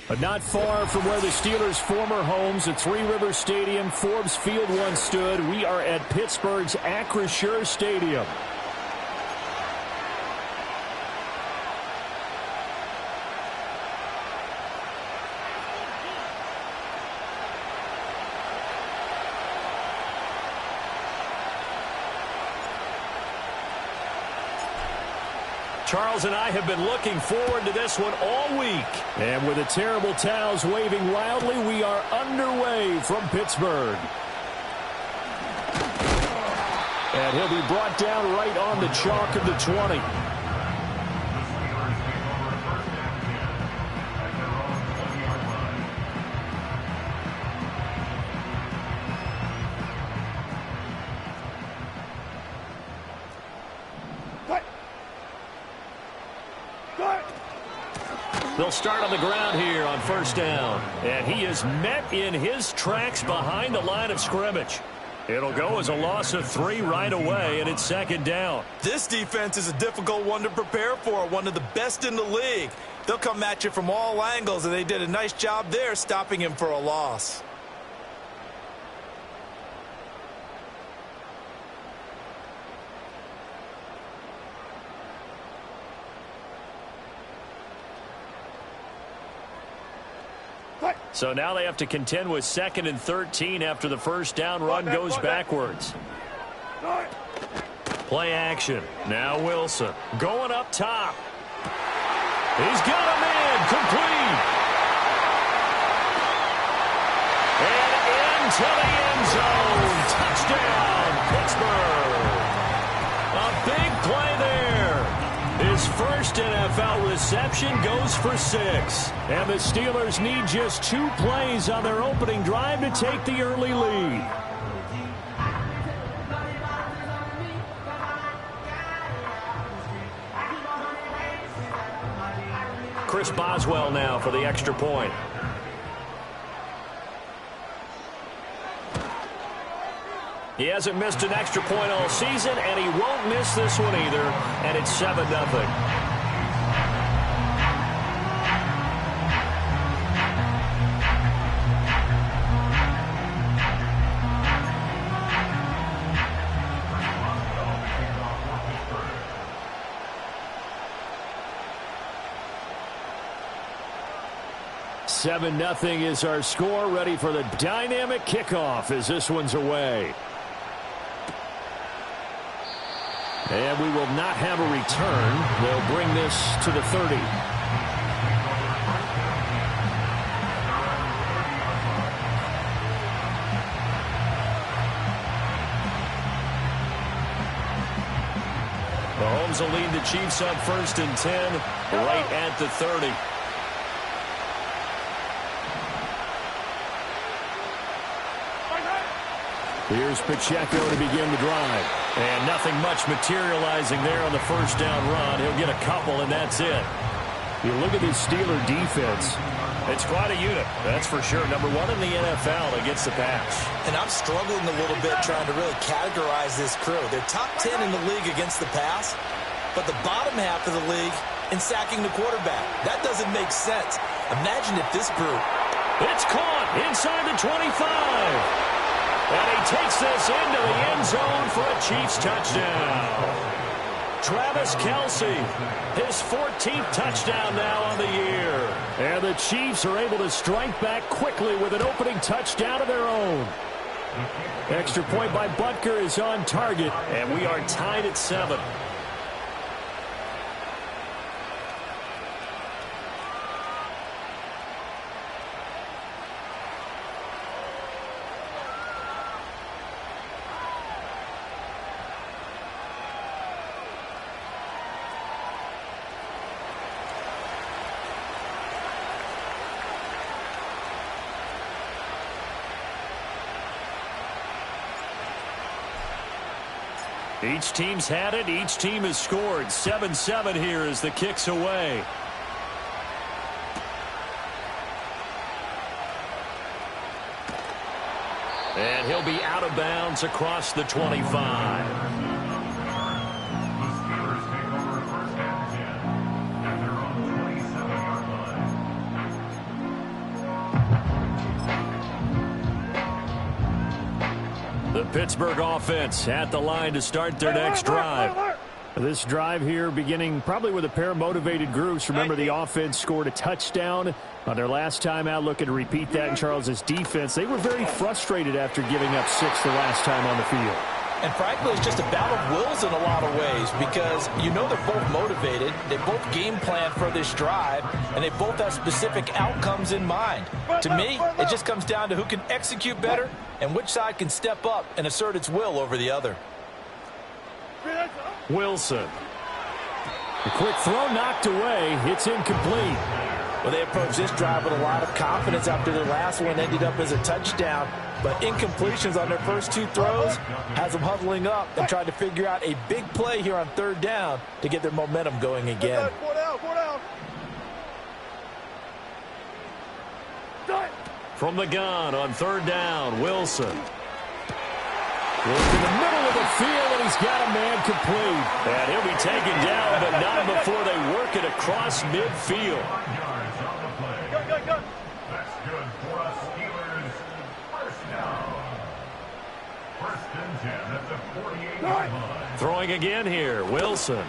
But not far from where the Steelers' former homes at Three Rivers Stadium, Forbes Field once stood, we are at Pittsburgh's Acrisure Stadium. Charles and I have been looking forward to this one all week. And with the terrible towels waving wildly, we are underway from Pittsburgh. And he'll be brought down right on the chalk of the 20. They'll start on the ground here on first down. And he is met in his tracks behind the line of scrimmage. It'll go as a loss of 3 right away, and it's second down. This defense is a difficult one to prepare for, one of the best in the league. They'll come at you from all angles, and they did a nice job there stopping him for a loss. So now they have to contend with 2nd and 13 after the first down run goes backwards. Play action. Now Wilson going up top. He's got him in. Complete. And into the end zone. Touchdown, Pittsburgh. A big play there. His first NFL reception goes for 6. And the Steelers need just 2 plays on their opening drive to take the early lead. Chris Boswell now for the extra point. He hasn't missed an extra point all season, and he won't miss this one either, and it's 7-0. Seven nothing is our score. Ready for the dynamic kickoff as this one's away. And we will not have a return. They'll bring this to the 30. Mahomes will lead the Chiefs up 1st and 10, right at the 30. Here's Pacheco to begin the drive. And nothing much materializing there on the first down run. He'll get a couple, and that's it. You look at this Steeler defense. It's quite a unit, that's for sure. Number 1 in the NFL against the pass. And I'm struggling a little bit trying to really categorize this crew. They're top 10 in the league against the pass, but the bottom half of the league in sacking the quarterback. That doesn't make sense. Imagine if this group... It's caught inside the 25. And he takes this into the end zone for a Chiefs touchdown. Travis Kelce, his 14th touchdown now on the year. And the Chiefs are able to strike back quickly with an opening touchdown of their own. Extra point by Butker is on target, and we are tied at 7. Each team's had it. Each team has scored. 7-7 here as the kick's away. And he'll be out of bounds across the 25. The Pittsburgh offense at the line to start their next drive. This drive here beginning probably with a pair of motivated groups. Remember, the offense scored a touchdown on their last time out. Looking to repeat that in Charles's defense. They were very frustrated after giving up 6 the last time on the field. And frankly, it's just a battle of wills in a lot of ways because you know they're both motivated. They both game plan for this drive, and they both have specific outcomes in mind. To me, it just comes down to who can execute better and which side can step up and assert its will over the other. Wilson. A quick throw knocked away. It's incomplete. Well, they approached this drive with a lot of confidence after their last one ended up as a touchdown. But incompletions on their first 2 throws has them huddling up and trying to figure out a big play here on 3rd down to get their momentum going again. From the gun on 3rd down, Wilson. Look in the middle of the field, and he's got a man complete. And he'll be taken down, but not before they work it across midfield. That's good for us, Steelers. First down. 1st and 10 at the 48-yard line. Throwing again here, Wilson.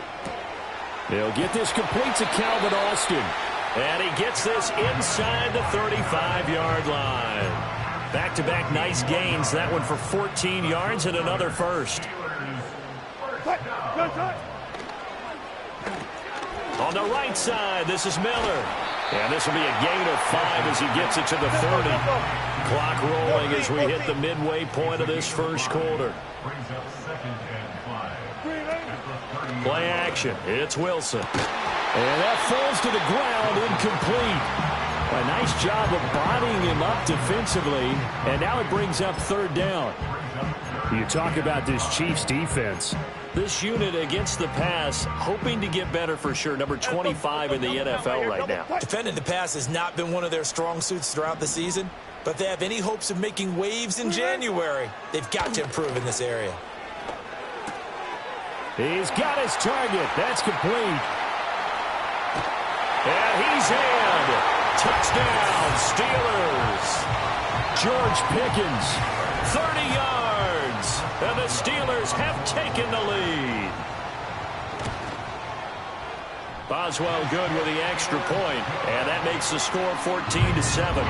They'll get this complete to Calvin Austin. And he gets this inside the 35-yard line. Back-to-back nice gains. That one for 14 yards and another first. On the right side, this is Miller. And this will be a gain of 5 as he gets it to the 30. Clock rolling as we hit the midway point of this first quarter. Play action. It's Wilson. And that falls to the ground, incomplete. A nice job of bodying him up defensively, and now it brings up 3rd down. You talk about this Chiefs defense. This unit against the pass, hoping to get better for sure. Number 25 in the NFL right now. Defending the pass has not been one of their strong suits throughout the season, but they have any hopes of making waves in January. They've got to improve in this area. He's got his target. That's complete. And he's in. Touchdown, Steelers. George Pickens. 30 yards. And the Steelers have taken the lead. Boswell good with the extra point. And that makes the score 14-7.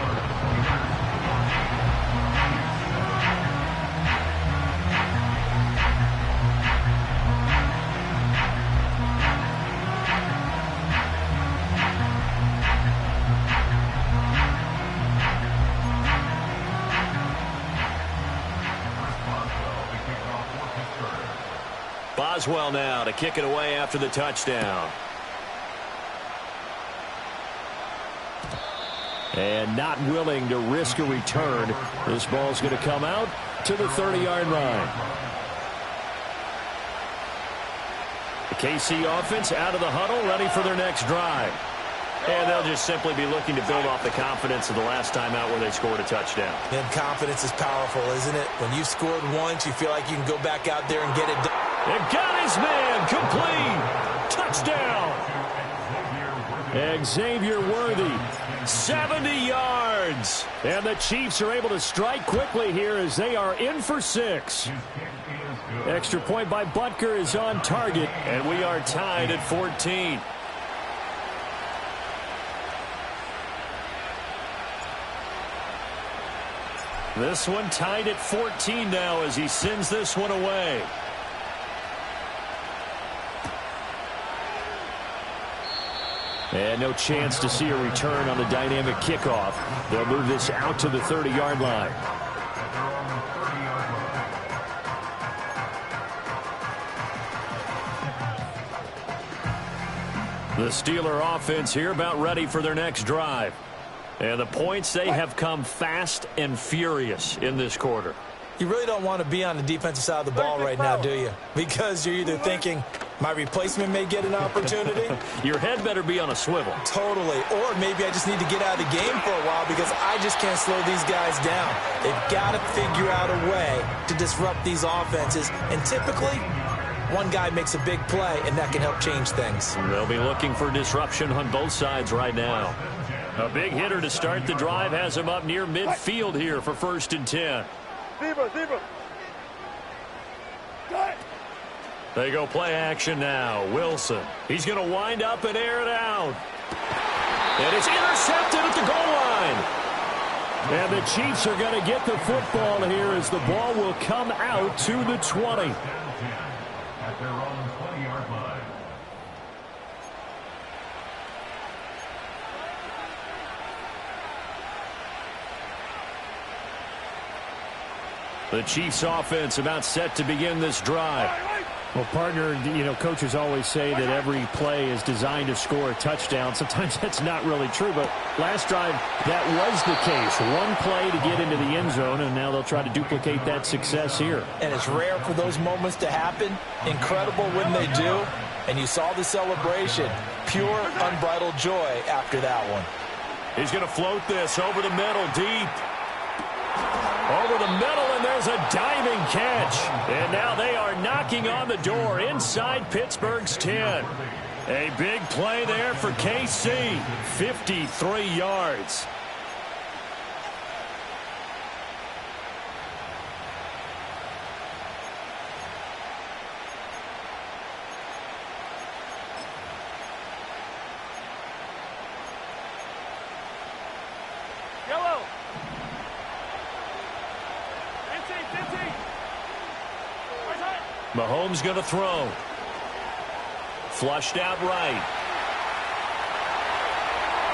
Boswell now to kick it away after the touchdown. And not willing to risk a return. This ball's going to come out to the 30-yard line. The KC offense out of the huddle, ready for their next drive. And they'll just simply be looking to build off the confidence of the last time out where they scored a touchdown. And confidence is powerful, isn't it? When you've scored once, you feel like you can go back out there and get it done. And got his man complete. Touchdown. Xavier Worthy. 70 yards. And the Chiefs are able to strike quickly here as they are in for 6. Extra point by Butker is on target. And we are tied at 14. This one tied at 14 now as he sends this one away. And no chance to see a return on the dynamic kickoff. They'll move this out to the 30-yard line. The Steeler offense here about ready for their next drive. And the points, they have come fast and furious in this quarter. You really don't want to be on the defensive side of the ball right now, do you? Because you're either thinking, my replacement may get an opportunity. Your head better be on a swivel. Totally. Or maybe I just need to get out of the game for a while because I just can't slow these guys down. They've got to figure out a way to disrupt these offenses. And typically, one guy makes a big play, and that can help change things. They'll be looking for disruption on both sides right now. A big hitter to start the drive has him up near midfield here for 1st and 10. They go play action now. Wilson. He's going to wind up and air it out. And it's intercepted at the goal line. And the Chiefs are going to get the football here as the ball will come out to the 20. At their own 20-yard line. The Chiefs offense about set to begin this drive. Well, partner, coaches always say that every play is designed to score a touchdown. Sometimes that's not really true, but last drive, that was the case. One play to get into the end zone, and now they'll try to duplicate that success here. And it's rare for those moments to happen. Incredible when they do. And you saw the celebration. Pure, unbridled joy after that one. He's going to float this over the middle, deep. Over the middle, and there's a diving catch. And now they are knocking on the door inside Pittsburgh's 10. A big play there for KC. 53 yards. Mahomes going to throw. Flushed out right.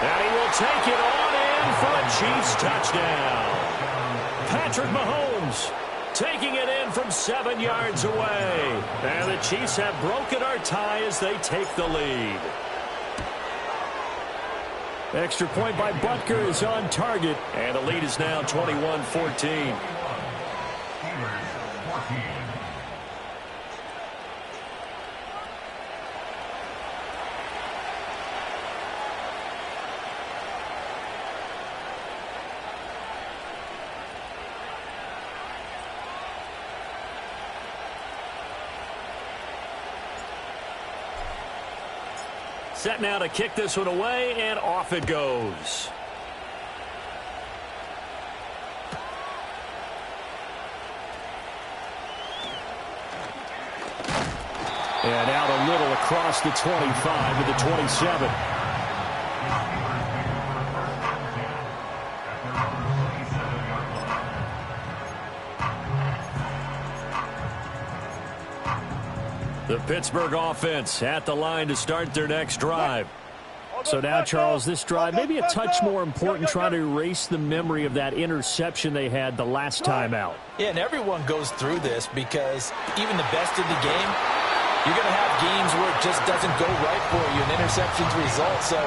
And he will take it on in for a Chiefs touchdown. Patrick Mahomes taking it in from 7 yards away. And the Chiefs have broken our tie as they take the lead. Extra point by Butker is on target. And the lead is now 21-14. Set now to kick this one away, and off it goes. And out a little across the 25 to the 27. The Pittsburgh offense at the line to start their next drive. So now, Charles, this drive maybe a touch more important, trying to erase the memory of that interception they had the last time out. Yeah, and everyone goes through this because even the best in the game, you're going to have games where it just doesn't go right for you, and interceptions result. So,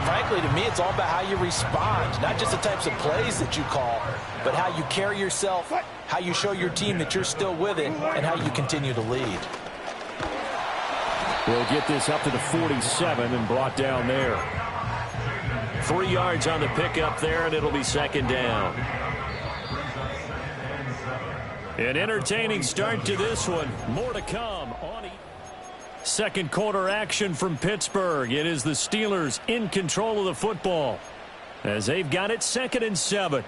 frankly, to me, it's all about how you respond, not just the types of plays that you call, but how you carry yourself, how you show your team that you're still with it, and how you continue to lead. We'll get this up to the 47 and brought down there. 3 yards on the pickup there, and it'll be second down. An entertaining start to this one. More to come on second quarter action from Pittsburgh. It is the Steelers in control of the football as they've got it 2nd and 7.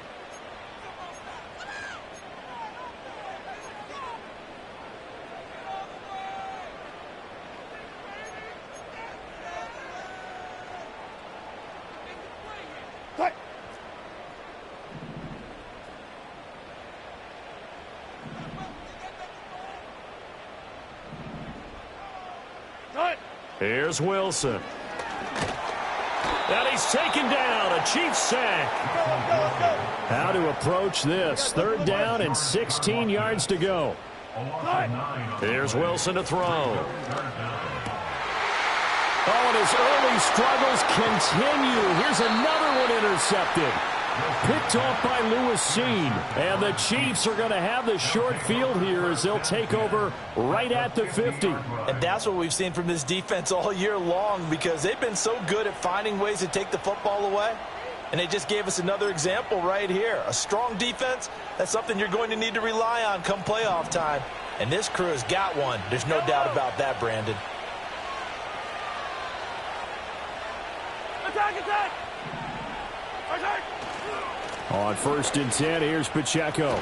Here's Wilson. And he's taken down. A Chiefs sack. How to approach this. 3rd down and 16 yards to go. Here's Wilson to throw. Oh, and his early struggles continue. Here's another one intercepted. Picked off by Lewis-Seen. And the Chiefs are going to have the short field here as they'll take over right at the 50. And that's what we've seen from this defense all year long, because they've been so good at finding ways to take the football away. And they just gave us another example right here. A strong defense, that's something you're going to need to rely on come playoff time. And this crew has got one. There's no doubt about that, Brandon. Attack, attack! Attack! On 1st and 10, here's Pacheco.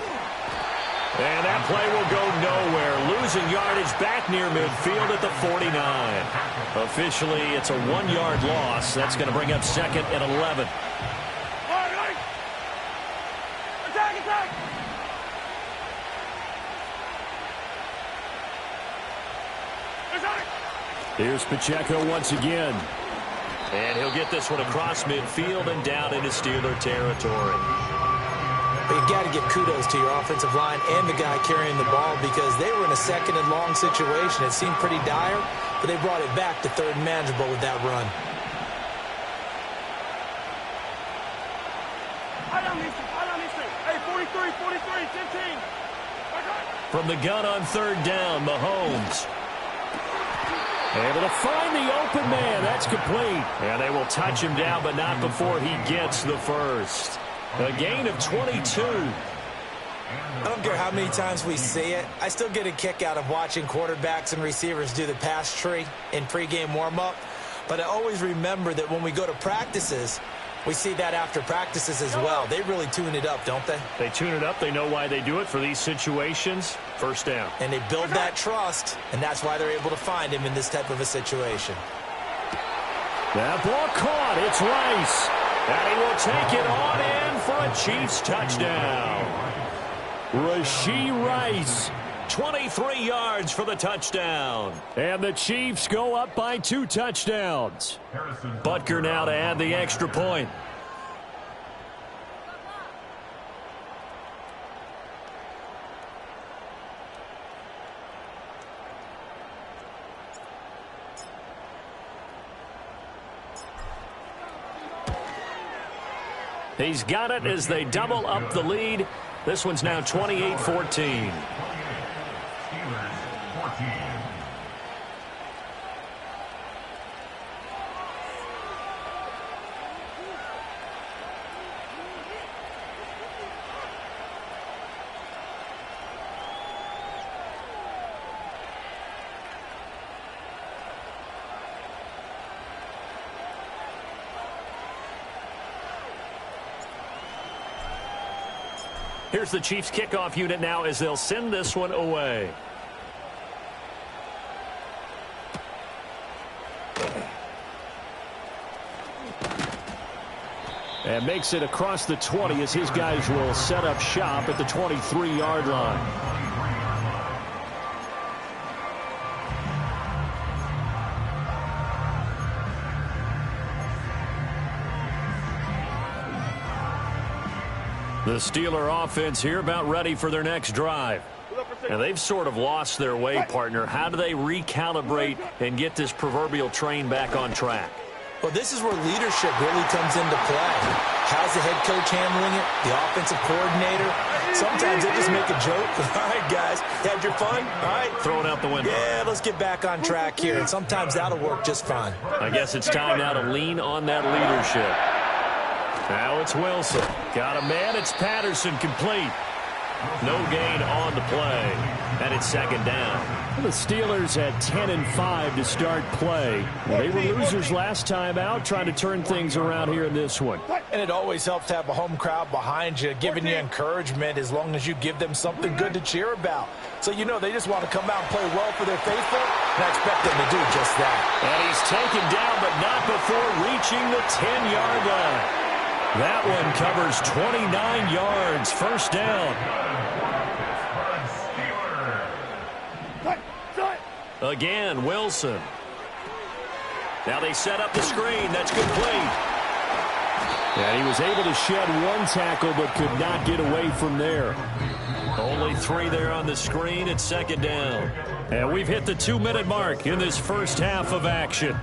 And that play will go nowhere. Losing yardage back near midfield at the 49. Officially, it's a 1-yard loss. That's going to bring up second and 11. Here's Pacheco once again. And he'll get this one across midfield and down into Steeler territory. But you got to give kudos to your offensive line and the guy carrying the ball because they were in a second and long situation. It seemed pretty dire, but they brought it back to third and manageable with that run. Hey, 43, 15. From the gun on third down, Mahomes. Able to find the open man. That's complete. And they will touch him down, but not before he gets the first. A gain of 22. I don't care how many times we see it. I still get a kick out of watching quarterbacks and receivers do the pass tree in pregame warm-up. But I always remember that when we go to practices, we see that after practices as well. They really tune it up, don't they? They tune it up. They know why they do it for these situations. First down. And they build that trust, and that's why they're able to find him in this type of a situation. That ball caught. It's Rice. And he will take it on in for a Chiefs touchdown. Rashee Rice. 23 yards for the touchdown. And the Chiefs go up by 2 touchdowns. Butker now to add the extra point. He's got it as they double up the lead. This one's now 28-14. Here's the Chiefs kickoff unit now as they'll send this one away. And makes it across the 20 as his guys will set up shop at the 23-yard line. The Steeler offense here about ready for their next drive. And they've sort of lost their way, partner. How do they recalibrate and get this proverbial train back on track? Well, this is where leadership really comes into play. How's the head coach handling it? The offensive coordinator? Sometimes they just make a joke. All right, guys, had your fun? All right. Throw it out the window. Yeah, let's get back on track here. And sometimes that'll work just fine. I guess it's time now to lean on that leadership. Now it's Wilson. Got a man. It's Patterson complete. No gain on the play. And it's second down. The Steelers had 10-5 to start play. They were losers last time out, trying to turn things around here in this one. And it always helps to have a home crowd behind you, giving you encouragement as long as you give them something good to cheer about. So, you know, they just want to come out and play well for their faithful, and I expect them to do just that. And he's taken down, but not before reaching the 10-yard line. That one covers 29 yards. First down. Again, Wilson. Now they set up the screen. That's complete. And he was able to shed one tackle but could not get away from there. Only 3 there on the screen. It's second down. And we've hit the 2-minute mark in this first half of action.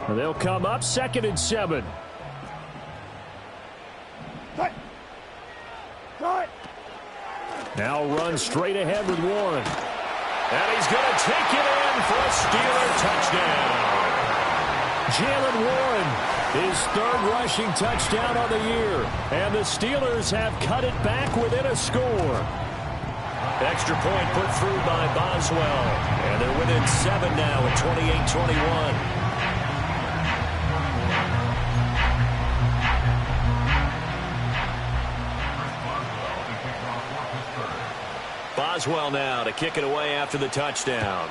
They'll come up 2nd and 7. Now run straight ahead with Warren. And he's going to take it in for a Steeler touchdown. Jalen Warren, his 3rd rushing touchdown of the year. And the Steelers have cut it back within a score. Extra point put through by Boswell. And they're within 7 now at 28-21. Boswell now to kick it away after the touchdown.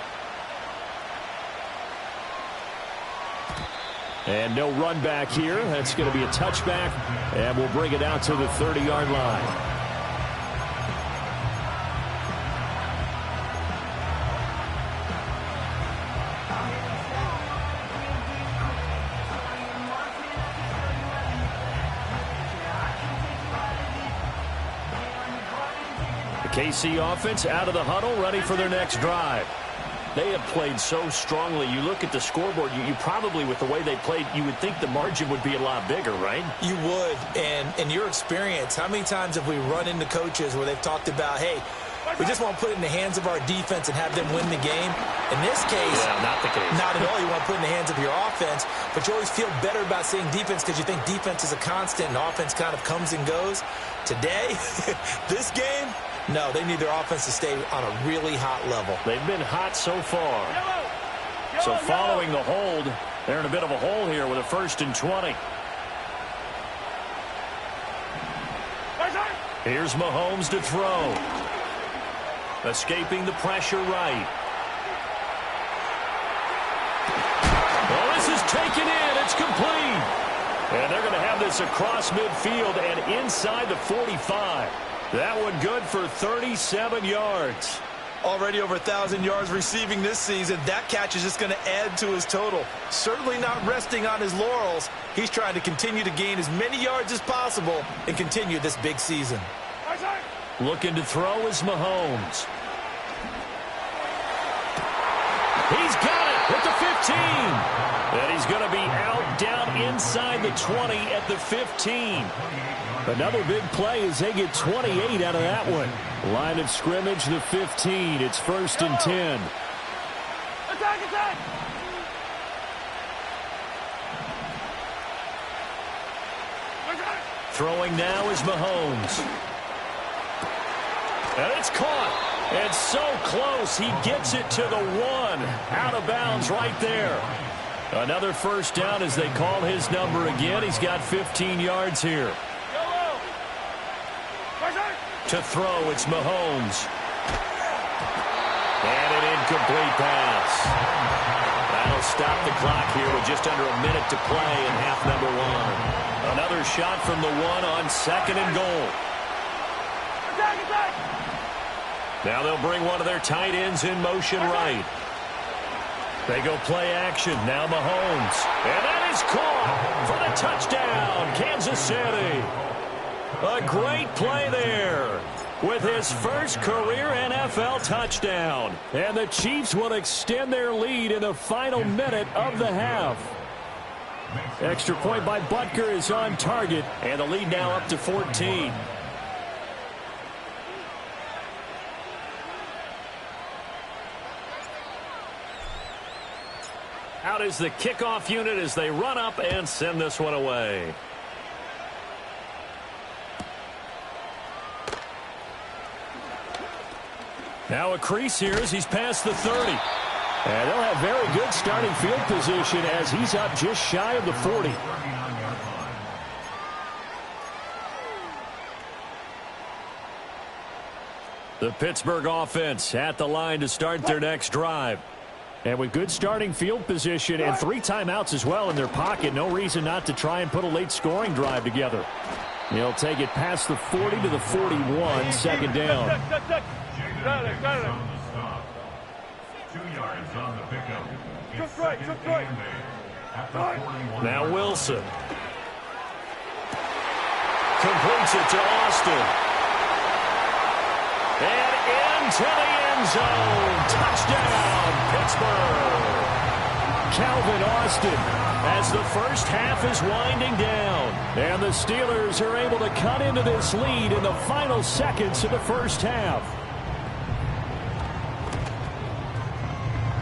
And no run back here. That's going to be a touchback, and we'll bring it out to the 30-yard line. KC offense out of the huddle, ready for their next drive. They have played so strongly. You look at the scoreboard, you probably, with the way they played, you would think the margin would be a lot bigger, right? You would. And in your experience, how many times have we run into coaches where they've talked about, hey, we just want to put it in the hands of our defense and have them win the game? In this case, not the case. Not at all. You want to put it in the hands of your offense, but you always feel better about saying defense because you think defense is a constant and offense kind of comes and goes. Today, this game, no, they need their offense to stay on a really hot level. They've been hot so far. So following the hold, they're in a bit of a hole here with a 1st and 20. Here's Mahomes to throw. Escaping the pressure right. Well, this is taken in. It's complete. And they're going to have this across midfield and inside the 45. That one good for 37 yards. Already over 1,000 yards receiving this season. That catch is just going to add to his total. Certainly not resting on his laurels. He's trying to continue to gain as many yards as possible and continue this big season. Looking to throw is Mahomes. He's got it at the 15. And he's going to be out down inside the 20 at the 15. Another big play as they get 28 out of that one. Line of scrimmage, the 15. It's 1st and 10. Attack, attack! Throwing now is Mahomes. And it's caught. And so close, he gets it to the 1. Out of bounds right there. Another first down as they call his number again. He's got 15 yards here. To throw, it's Mahomes. And an incomplete pass. That'll stop the clock here with just under a minute to play in half number 1. Another shot from the 1 on 2nd and goal. Attack, attack! Now they'll bring one of their tight ends in motion right. They go play action. Now Mahomes. And that is caught for the touchdown, Kansas City. A great play there with his first career NFL touchdown. And the Chiefs will extend their lead in the final minute of the half. Extra point by Butker is on target, and the lead now up to 14. Out is the kickoff unit as they run up and send this one away. Now a crease here as he's past the 30. And they'll have very good starting field position as he's up just shy of the 40. The Pittsburgh offense at the line to start their next drive. And with good starting field position and 3 timeouts as well in their pocket, no reason not to try and put a late scoring drive together. He'll take it past the 40 to the 41, 2nd down. Got it, got it. 2 yards on the pickup. Just right, just right. Now Wilson. Completes it to Austin. And into the end zone. Touchdown, Pittsburgh. Calvin Austin as the first half is winding down. And the Steelers are able to cut into this lead in the final seconds of the first half.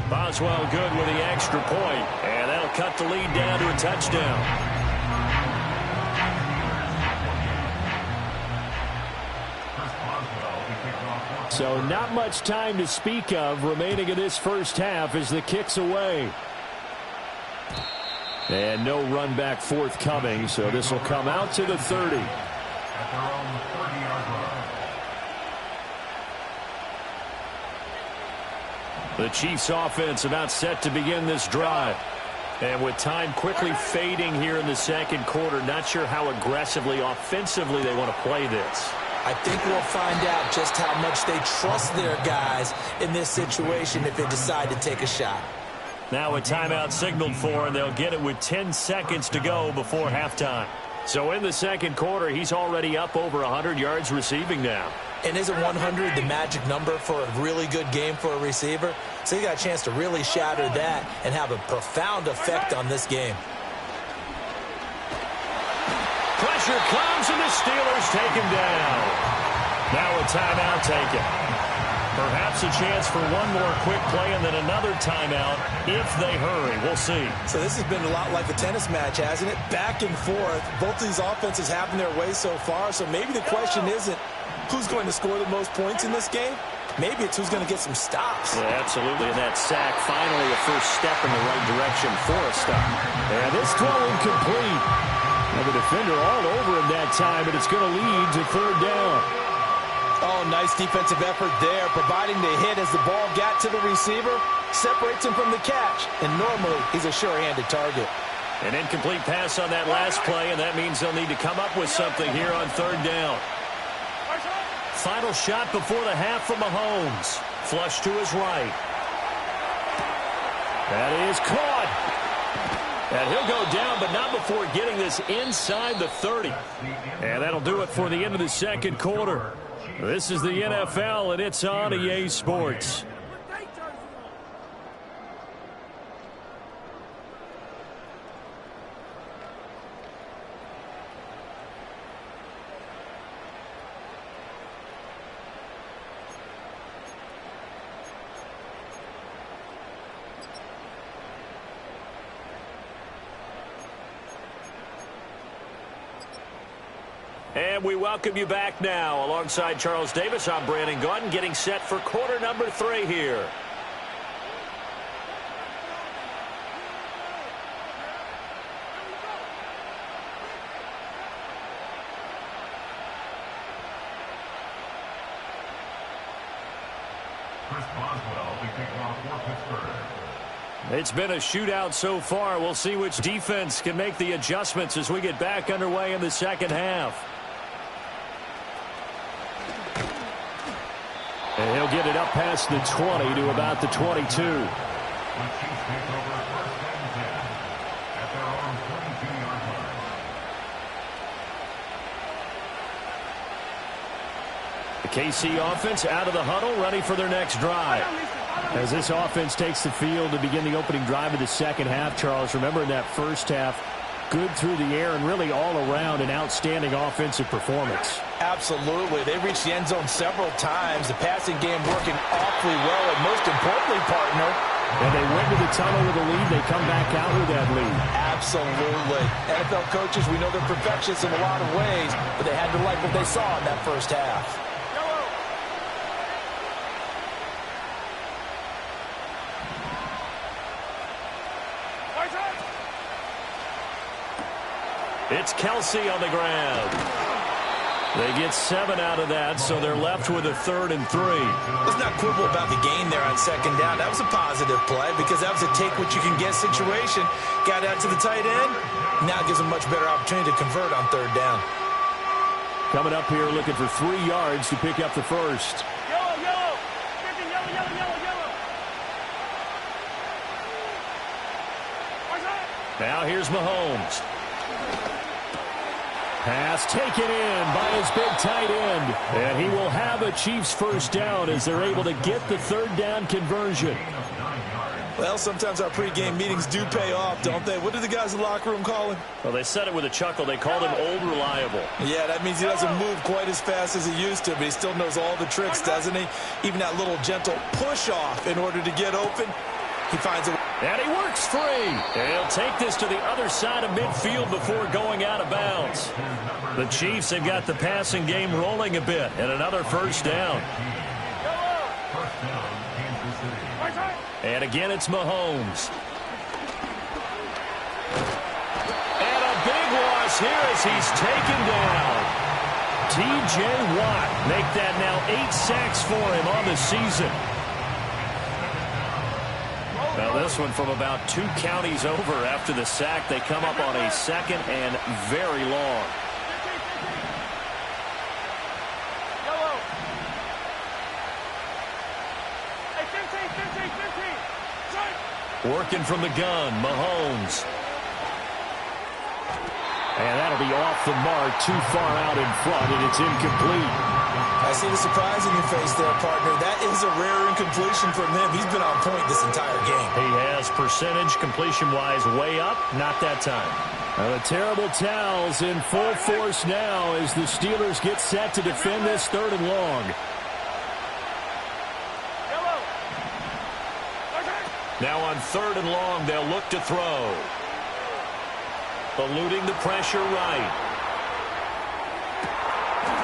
Boswell good with the extra point, and that'll cut the lead down to a touchdown. So not much time to speak of remaining in this first half as the kick's away. And no run back forthcoming, so this will come out to the 30. At their own 30-yard line. The Chiefs offense about set to begin this drive. And with time quickly fading here in the second quarter, not sure how aggressively, offensively they want to play this. I think we'll find out just how much they trust their guys in this situation if they decide to take a shot. Now a timeout signaled for, and they'll get it with 10 seconds to go before halftime. So in the second quarter, he's already up over 100 yards receiving now. And isn't 100 the magic number for a really good game for a receiver? So you got a chance to really shatter that and have a profound effect on this game. Pressure comes, and the Steelers take him down. Now a timeout taken. Perhaps a chance for one more quick play and then another timeout if they hurry. We'll see. So this has been a lot like a tennis match, hasn't it? Back and forth. Both these offenses having their way so far. So maybe the question isn't who's going to score the most points in this game. Maybe it's who's going to get some stops. Yeah, absolutely. And that sack, finally a first step in the right direction for a stop. And this throw incomplete. And the defender all over him that time, and it's going to lead to third down. Oh, nice defensive effort there, providing the hit as the ball got to the receiver, separates him from the catch, and normally he's a sure-handed target. An incomplete pass on that last play, and that means they'll need to come up with something here on third down. Final shot before the half from Mahomes. Flush to his right. That is caught. And he'll go down, but not before getting this inside the 30. And that'll do it for the end of the second quarter. This is the NFL, and it's on EA Sports. And we welcome you back now. Alongside Charles Davis, I'm Brandon Gaudin, getting set for quarter number 3 here. Chris Boswell will be kicking off for Pittsburgh. It's been a shootout so far. We'll see which defense can make the adjustments as we get back underway in the second half. And he'll get it up past the 20 to about the 22. The Chiefs take over first and 10 at their own 22-yard line. The KC offense out of the huddle, ready for their next drive. As this offense takes the field to begin the opening drive of the second half, Charles, remember in that first half, good through the air and really all around an outstanding offensive performance. Absolutely. They reached the end zone several times. The passing game working awfully well, and most importantly, partner, and they went to the tunnel with a lead. They come back out with that lead. Absolutely. NFL coaches, we know they're perfectionists in a lot of ways, but they had to like what they saw in that first half. It's Kelsey on the ground. They get 7 out of that, so they're left with a 3rd and 3. Let's not quibble about the gain there on second down. That was a positive play because that was a take-what-you-can-get situation. Got out to the tight end. Now gives them a much better opportunity to convert on third down. Coming up here looking for 3 yards to pick up the first. Yellow, yellow. Yellow, yellow, yellow, yellow. Now here's Mahomes. Pass taken in by his big tight end. And he will have a Chiefs first down as they're able to get the third down conversion. Well, sometimes our pregame meetings do pay off, don't they? What did the guys in the locker room call him? Well, they said it with a chuckle. They called him Old Reliable. Yeah, that means he doesn't move quite as fast as he used to, but he still knows all the tricks, doesn't he? Even that little gentle push-off in order to get open, he finds a way. And he works free. And he'll take this to the other side of midfield before going out of bounds. The Chiefs have got the passing game rolling a bit, and another first down. Touchdown, Kansas City. And again, it's Mahomes. And a big loss here as he's taken down. T.J. Watt make that now 8 sacks for him on the season. Now this one from about 2 counties over after the sack. They come up on a second and very long. Working from the gun, Mahomes. And that'll be off the mark, too far out in front, and it's incomplete. I see the surprise in your face there, partner. That is a rare incompletion from him. He's been on point this entire game. He has percentage completion-wise way up, not that time. Now the terrible towels in full force now as the Steelers get set to defend this 3rd and long. Now on 3rd and long, they'll look to throw. Eluding the pressure right.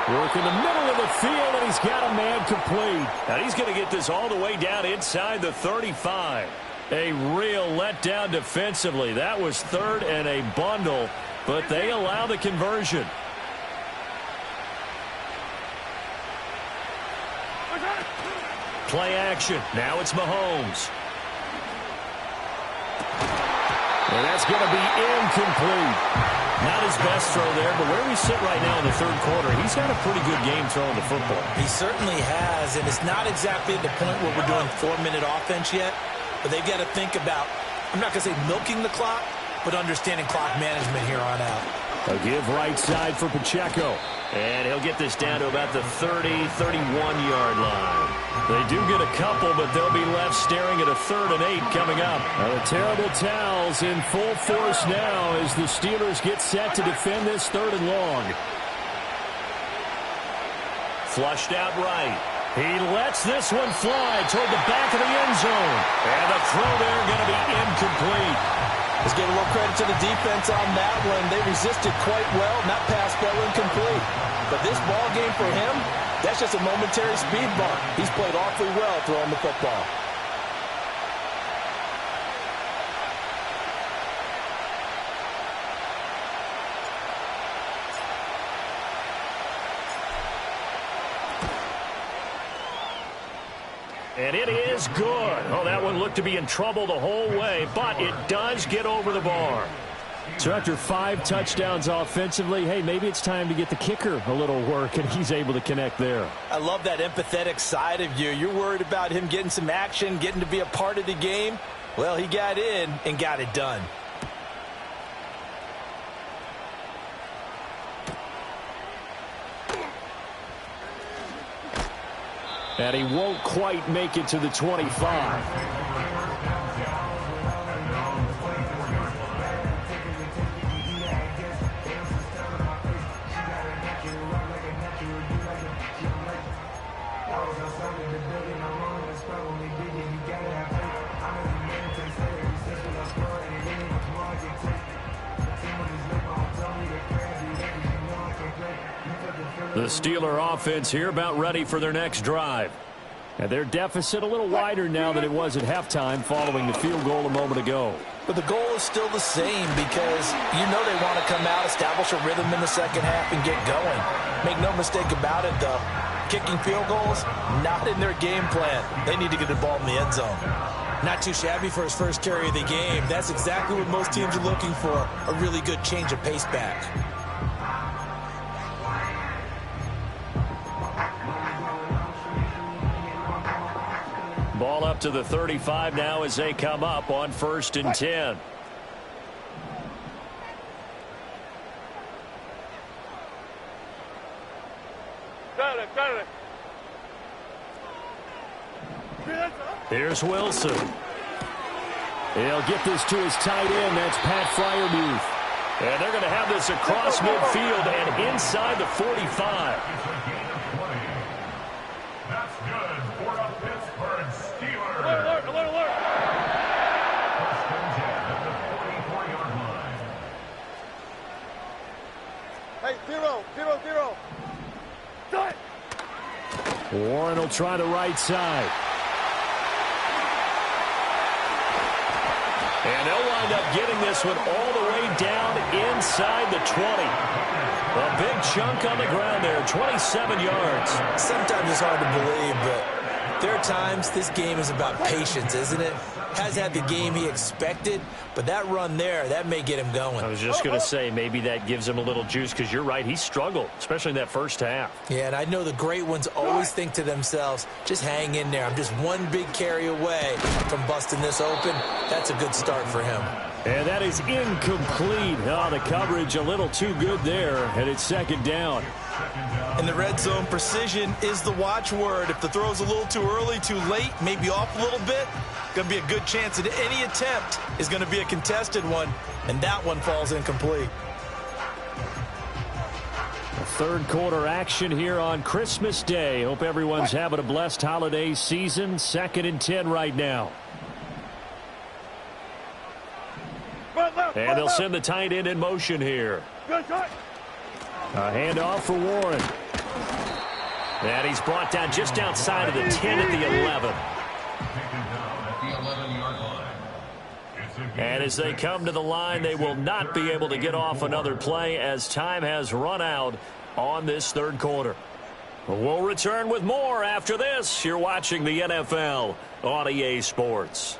Work in the middle of the field, and he's got a man complete. Now he's going to get this all the way down inside the 35. A real letdown defensively. That was 3rd and a bundle, but they allow the conversion. Play action. Now it's Mahomes. And that's going to be incomplete. Not his best throw there, but where we sit right now in the 3rd quarter, he's got a pretty good game throwing the football. He certainly has, and it's not exactly at the point where we're doing 4-minute offense yet, but they've got to think about, I'm not going to say milking the clock, but understanding clock management here on out. A give right side for Pacheco. And he'll get this down to about the 30, 31-yard line. They do get a couple, but they'll be left staring at a 3rd and 8 coming up. Now the terrible towels in full force now as the Steelers get set to defend this 3rd and long. Flushed out right. He lets this one fly toward the back of the end zone. And the throw there going to be incomplete. Let's give a little credit to the defense on that one. They resisted quite well. That pass fell incomplete. But this ball game for him, that's just a momentary speed bump. He's played awfully well throwing the football. And it is good. Oh, that one looked to be in trouble the whole way, but it does get over the bar. So after 5 touchdowns offensively, hey, maybe it's time to get the kicker a little work, and he's able to connect there. I love that empathetic side of you. You're worried about him getting some action, getting to be a part of the game. Well, he got in and got it done. And he won't quite make it to the 25. The Steeler offense here about ready for their next drive. And their deficit a little wider now than it was at halftime following the field goal a moment ago. But the goal is still the same because you know they want to come out, establish a rhythm in the second half, and get going. Make no mistake about it, though. Kicking field goals, not in their game plan. They need to get the ball in the end zone. Not too shabby for his first carry of the game. That's exactly what most teams are looking for, a really good change of pace back. Ball up to the 35 now as they come up on 1st and 10. Here's Wilson. He'll get this to his tight end. That's Pat Freiermuth. And they're going to have this across midfield and inside the 45. That's good for the Pittsburgh Steelers. Alert, alert, alert. First and 10 at the 44-yard line. Hey, 0, 0, 0. Do it. Warren will try the right side. wind up getting this one all the way down inside the 20. A big chunk on the ground there, 27 yards. Sometimes it's hard to believe, but there are times this game is about patience, isn't it? Has had the game he expected, but that run there, that may get him going. I was just going to say, maybe that gives him a little juice, because you're right, he struggled, especially in that first half. Yeah, and I know the great ones always think to themselves, just hang in there. I'm just one big carry away from busting this open. That's a good start for him. And that is incomplete. Oh, the coverage a little too good there, and it's second down. In the red zone, precision is the watchword. If the throw's a little too early, too late, maybe off a little bit, going to be a good chance that any attempt is going to be a contested one, and that one falls incomplete. Third quarter action here on Christmas Day. Hope everyone's having a blessed holiday season. 2nd and 10 right now. And they'll send the tight end in motion here. A handoff for Warren. And he's brought down just outside of the 10 at the 11. And as they come to the line, they will not be able to get off another play as time has run out on this third quarter. We'll return with more after this. You're watching the NFL on EA Sports.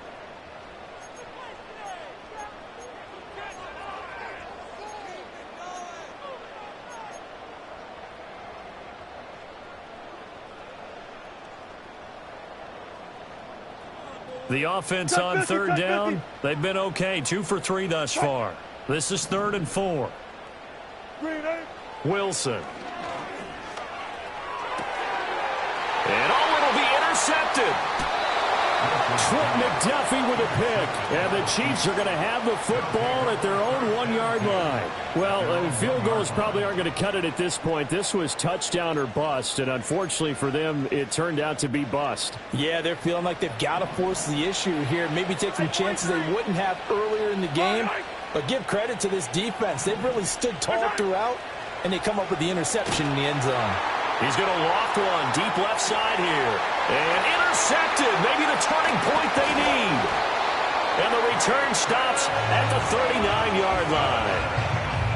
The offense on third down, they've been okay. 2 for 3 thus far. This is 3rd and 4. Wilson. And it'll be intercepted. Trent McDuffie with a pick. And the Chiefs are going to have the football at their own 1-yard line. Well, field goals probably aren't going to cut it at this point. This was touchdown or bust, and unfortunately for them, it turned out to be bust. Yeah, they're feeling like they've got to force the issue here. Maybe take some chances they wouldn't have earlier in the game. But give credit to this defense. They've really stood tall throughout, and they come up with the interception in the end zone. He's going to loft one deep left side here. And intercepted. Maybe the turning point they need. And the return stops at the 39-yard line.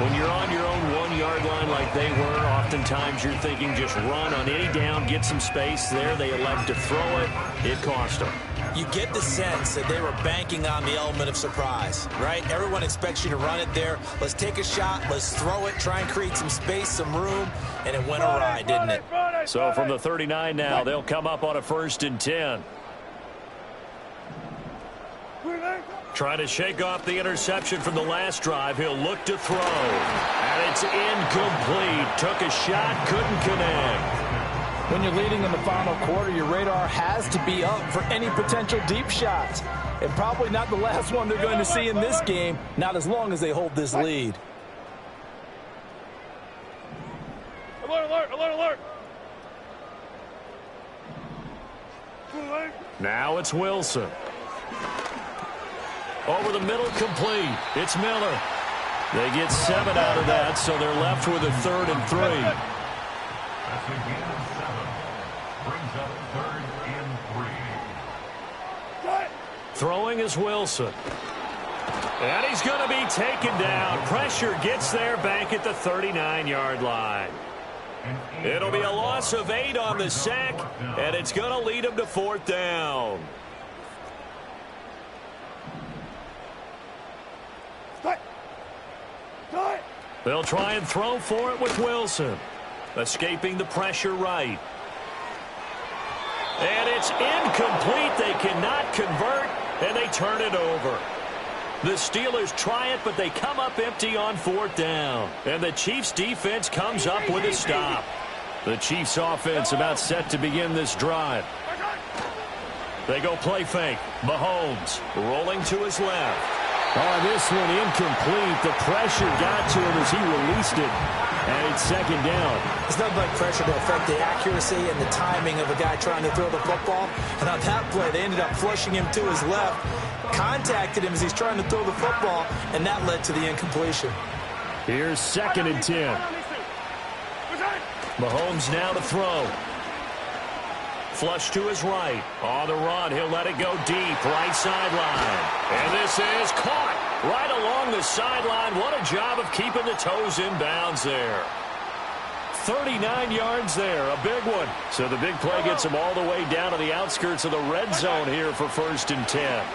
When you're on your own 1-yard line like they were, oftentimes you're thinking just run on any down, get some space. There they elect to throw it. It cost them. You get the sense that they were banking on the element of surprise, right? Everyone expects you to run it there. Let's take a shot. Let's throw it. Try and create some space, some room. And it went awry, didn't it? So from the 39 now, they'll come up on a 1st and 10. Trying to shake off the interception from the last drive. He'll look to throw. And it's incomplete. Took a shot, couldn't connect. When you're leading in the final quarter, your radar has to be up for any potential deep shots. And probably not the last one they're going to see in this game, not as long as they hold this lead. Alert, alert, alert, alert. Now it's Wilson. Over the middle, complete. It's Miller. They get 7 out of that, so they're left with a 3rd and 3. That's a gain of 7. Brings up 3rd and 3. Throwing is Wilson. And he's going to be taken down. Pressure gets there back at the 39-yard line. It'll be a loss of 8 on the sack, and it's going to lead him to 4th down. They'll try and throw for it with Wilson. Escaping the pressure right. And it's incomplete. They cannot convert, and they turn it over. The Steelers try it, but they come up empty on 4th down. And the Chiefs' defense comes up with a stop. The Chiefs' offense about set to begin this drive. They go play fake. Mahomes rolling to his left. Oh, this one incomplete. The pressure got to him as he released it. And it's 2nd down. It's nothing like pressure to affect the accuracy and the timing of a guy trying to throw the football. And on that play, they ended up flushing him to his left, contacted him as he's trying to throw the football, and that led to the incompletion. Here's 2nd and 10. Mahomes now to throw. Flush to his right. On the run, he'll let it go deep. Right sideline. And this is caught. Right along the sideline. What a job of keeping the toes in bounds there. 39 yards there, a big one. So the big play gets him all the way down to the outskirts of the red zone here for 1st and 10.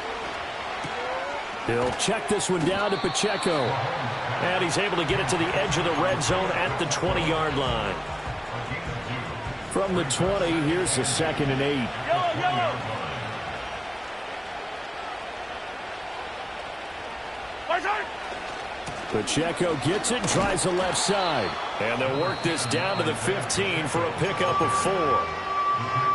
He'll check this one down to Pacheco. And he's able to get it to the edge of the red zone at the 20-yard line. From the 20, here's the 2nd and 8. Yellow. Pacheco gets it and tries the left side. And they'll work this down to the 15 for a pickup of 4.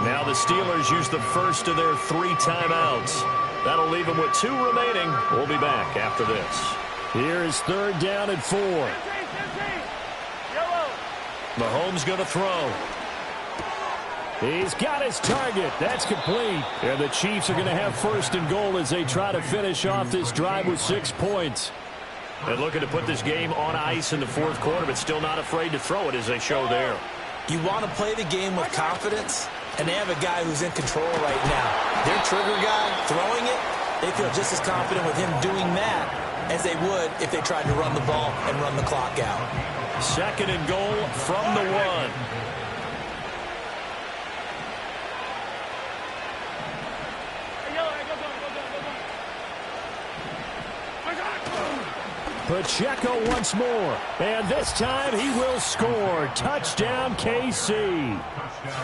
Now the Steelers use the first of their 3 timeouts. That'll leave them with 2 remaining. We'll be back after this. Here is 3rd down and 4. Mahomes going to throw. He's got his target. That's complete. And the Chiefs are going to have 1st and goal as they try to finish off this drive with 6 points. And looking to put this game on ice in the 4th quarter, but still not afraid to throw it as they show there. You want to play the game with confidence, and they have a guy who's in control right now. Their trigger guy throwing it, they feel just as confident with him doing that as they would if they tried to run the ball and run the clock out. 2nd and goal from the 1. Pacheco once more, and this time he will score. Touchdown, KC.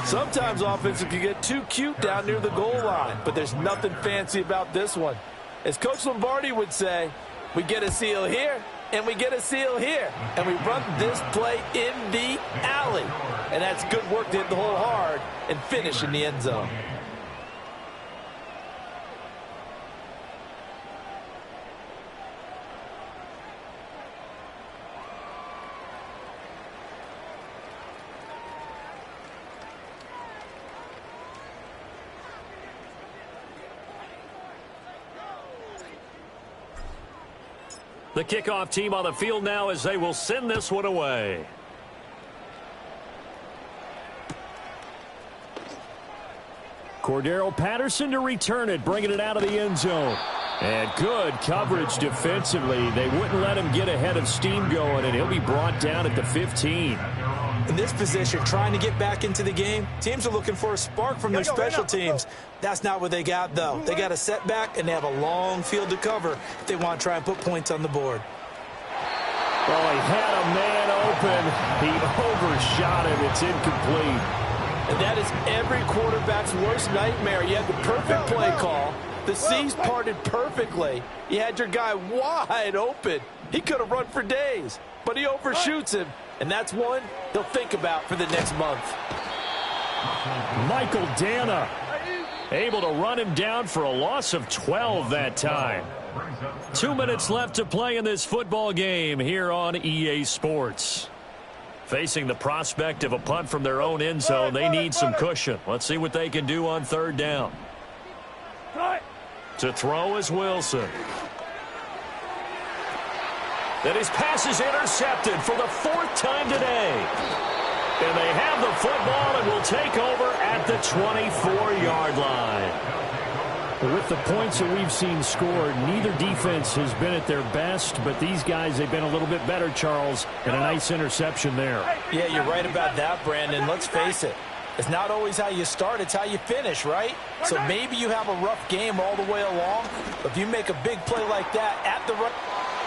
Sometimes offenses can get too cute down near the goal line, but there's nothing fancy about this one. As Coach Lombardi would say, we get a seal here, and we get a seal here, and we run this play in the alley. And that's good work to hit the hole hard and finish in the end zone. The kickoff team on the field now as they will send this one away. Cordero Patterson to return it, bringing it out of the end zone. And good coverage defensively. They wouldn't let him get ahead of steam going, and he'll be brought down at the 15. In this position, trying to get back into the game, teams are looking for a spark from their special teams. That's not what they got, though. They got a setback, and they have a long field to cover if they want to try and put points on the board. Well, he had a man open. He overshot him. It's incomplete. And that is every quarterback's worst nightmare. You had the perfect play call. The C's parted perfectly. You had your guy wide open. He could have run for days, but he overshoots him. And that's one he'll think about for the next month. Michael Dana able to run him down for a loss of 12 that time. 2 minutes left to play in this football game here on EA Sports. Facing the prospect of a punt from their own end zone, they need some cushion. Let's see what they can do on 3rd down. To throw is Wilson. Then his pass is intercepted for the 4th time today. And they have the football and will take over at the 24-yard line. With the points that we've seen scored, neither defense has been at their best, but these guys, they've been a little bit better, Charles, and a nice interception there. Yeah, you're right about that, Brandon. Let's face it. It's not always how you start, it's how you finish, right? So maybe you have a rough game all the way along, but if you make a big play like that at the right...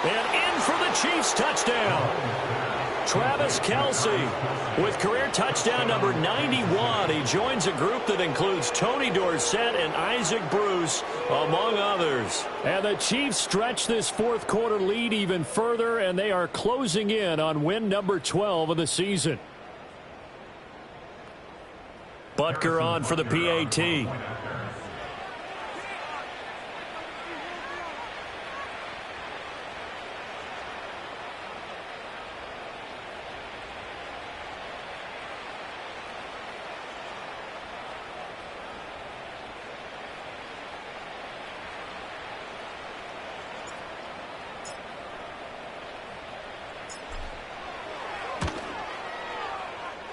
And in for the Chiefs touchdown. Travis Kelce with career touchdown number 91. He joins a group that includes Tony Dorsett and Isaac Bruce, among others. And the Chiefs stretch this 4th quarter lead even further, and they are closing in on win number 12 of the season. Butker on for the PAT.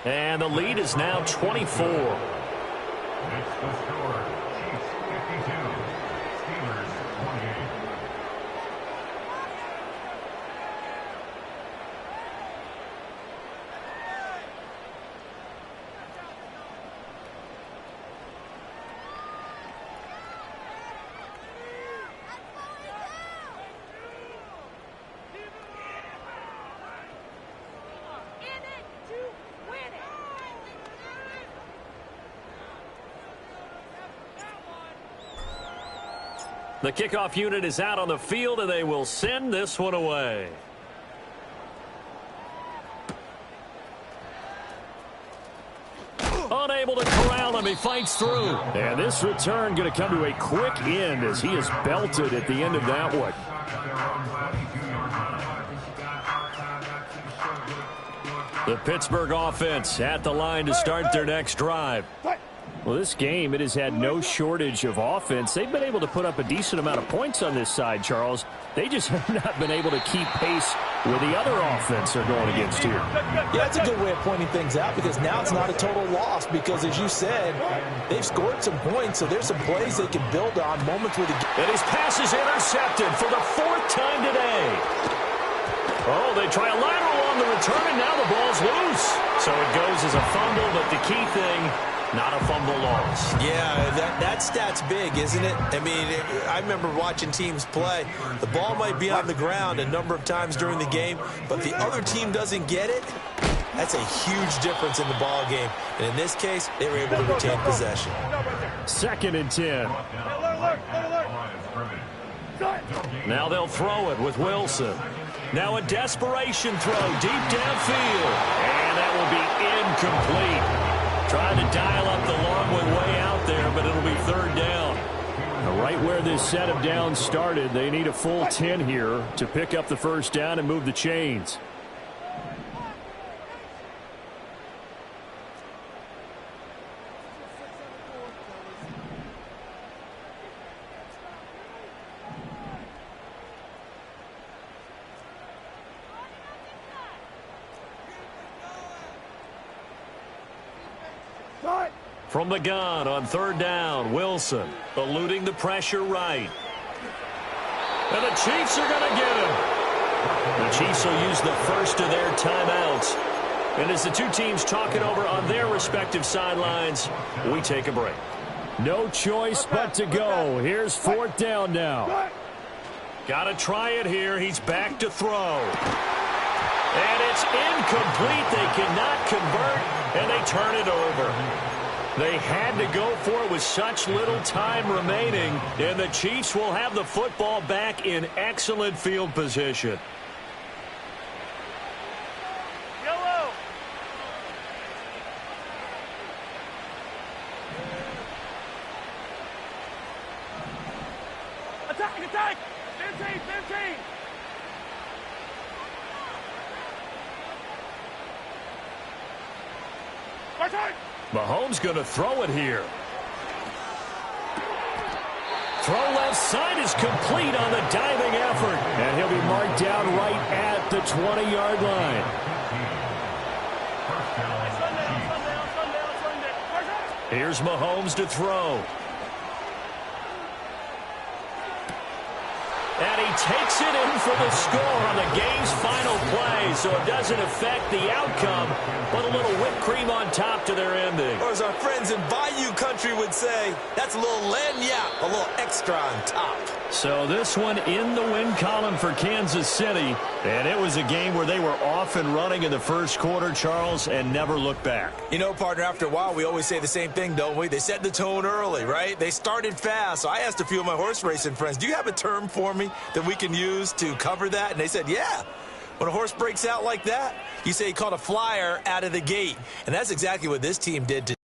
And the lead is now 24. It's the score. Chiefs 52, Steelers 28. The kickoff unit is out on the field, and they will send this one away. Unable to corral him. He fights through. And this return going to come to a quick end as he is belted at the end of that one. The Pittsburgh offense at the line to start their next drive. Well, this game, it has had no shortage of offense. They've been able to put up a decent amount of points on this side, Charles. They just have not been able to keep pace with the other offense they're going against here. Yeah, that's a good way of pointing things out because now it's not a total loss because, as you said, they've scored some points, so there's some plays they can build on, moments where the... And his pass is intercepted for the 4th time today. Oh, they try a lateral on the return, and now the ball's loose. So it goes as a fumble, but the key thing, not a fumble loss. Yeah, that stat's big, isn't it? I mean, I remember watching teams play. The ball might be on the ground a number of times during the game, but the other team doesn't get it. That's a huge difference in the ball game. And in this case, they were able to retain possession. 2nd and 10. Now they'll throw it with Wilson. Now a desperation throw deep downfield. And that will be incomplete. Trying to dial up the long way out there, but it'll be 3rd down. Right where this set of downs started, they need a full 10 here to pick up the 1st down and move the chains. From the gun on 3rd down, Wilson eluding the pressure right. And the Chiefs are going to get him. The Chiefs will use the first of their timeouts. And as the two teams talk it over on their respective sidelines, we take a break. No choice but to go. Here's 4th down now. Got to try it here. He's back to throw. And it's incomplete. They cannot convert, and they turn it over. They had to go for it with such little time remaining, and the Chiefs will have the football back in excellent field position. Yellow. Attack, attack. 15, 15. Attack. Mahomes going to throw it here. Throw left side is complete on the diving effort. And he'll be marked down right at the 20-yard line. Here's Mahomes to throw. And he takes it in for the score on the game's final play, so it doesn't affect the outcome, but a little whipped cream on top to their ending. Or as our friends in Bayou Country would say, that's a little lagniappe, a little extra on top. So this one in the win column for Kansas City, and it was a game where they were off and running in the first quarter, Charles, and never looked back. You know, partner, after a while, we always say the same thing, don't we? They set the tone early, right? They started fast. So I asked a few of my horse racing friends, do you have a term for me that we can use to cover that? And they said, yeah. When a horse breaks out like that, you say he caught a flyer out of the gate. And that's exactly what this team did today.